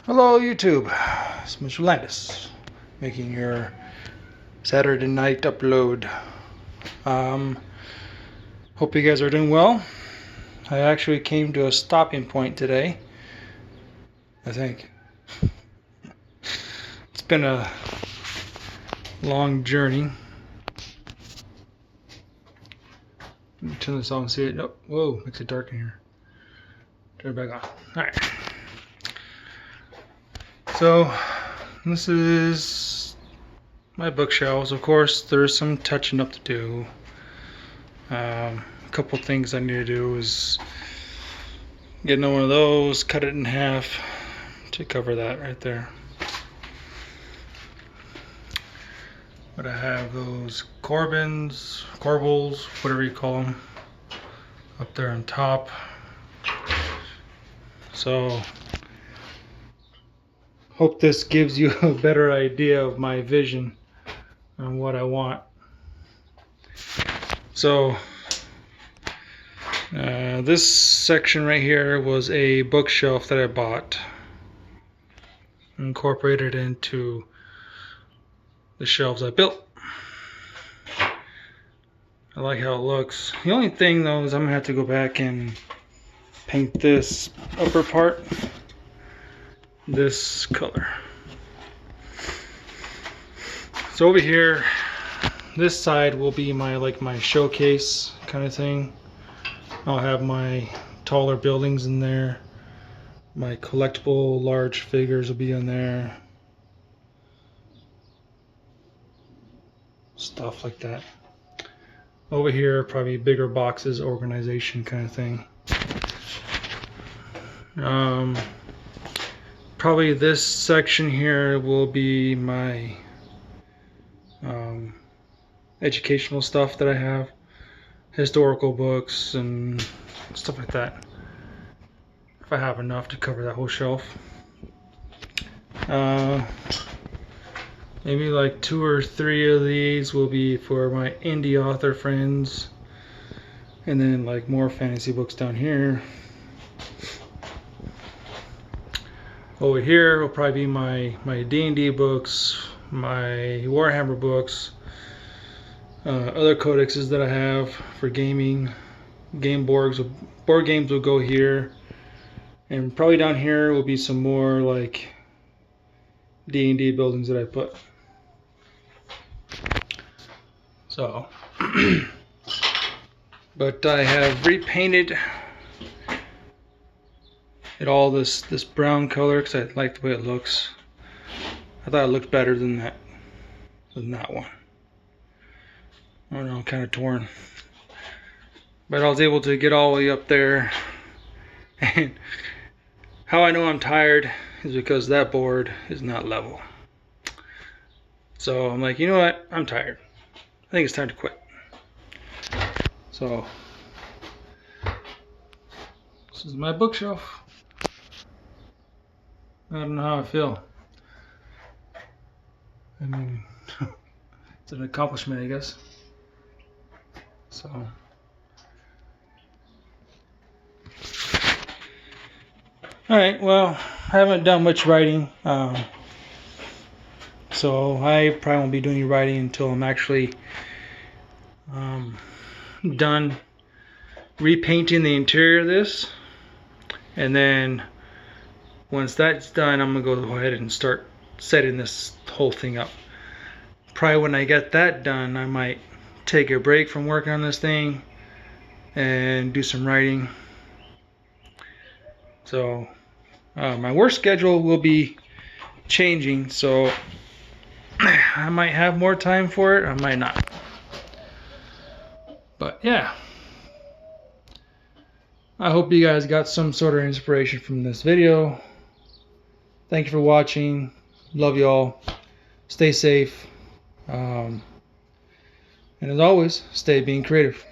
Hello YouTube, it's Mr. Landis making your Saturday night upload. Hope you guys are doing well. I actually came to a stopping point today, I think. It's been a long journey. Let me turn this on and see it. Oh, whoa, makes it dark in here. Turn it back on. Alright. So, this is my bookshelves. Of course, there's some touching up to do. A couple things I need to do is get one of those, cut it in half to cover that right there. But I have those corbels, whatever you call them, up there on top. So, hope this gives you a better idea of my vision and what I want. So, this section right here was a bookshelf that I bought, incorporated into the shelves I built. I like how it looks. The only thing though is I'm gonna have to go back and paint this upper part this color. So over here, this side will be my showcase kind of thing. I'll have my taller buildings in there. My collectible large figures will be in there. Stuff like that. Over here, probably bigger boxes, organization kind of thing. Probably this section here will be my educational stuff that I have. Historical books and stuff like that. If I have enough to cover that whole shelf. Maybe like 2 or 3 of these will be for my indie author friends. And then like more fantasy books down here. Over here will probably be my D&D books, my Warhammer books, other codexes that I have for gaming. Board games will go here. And probably down here will be some more like D&D buildings that I put. So, but I have repainted it all this brown color because I like the way it looks. I thought it looked better than that one. I don't know, I'm kind of torn. But I was able to get all the way up there. And how I know I'm tired is because that board is not level. So I'm like, you know what? I'm tired. I think it's time to quit. So this is my bookshelf. I don't know how I feel. I mean, it's an accomplishment, I guess. So, alright, well, I haven't done much writing. So I probably won't be doing any writing until I'm actually done repainting the interior of this. And then once that's done, I'm gonna go ahead and start setting this whole thing up. Probably when I get that done, I might take a break from working on this thing and do some writing. So my work schedule will be changing, so I might have more time for it, I might not. But yeah, I hope you guys got some sort of inspiration from this video. Thank you for watching. Love y'all. Stay safe. And as always, stay being creative.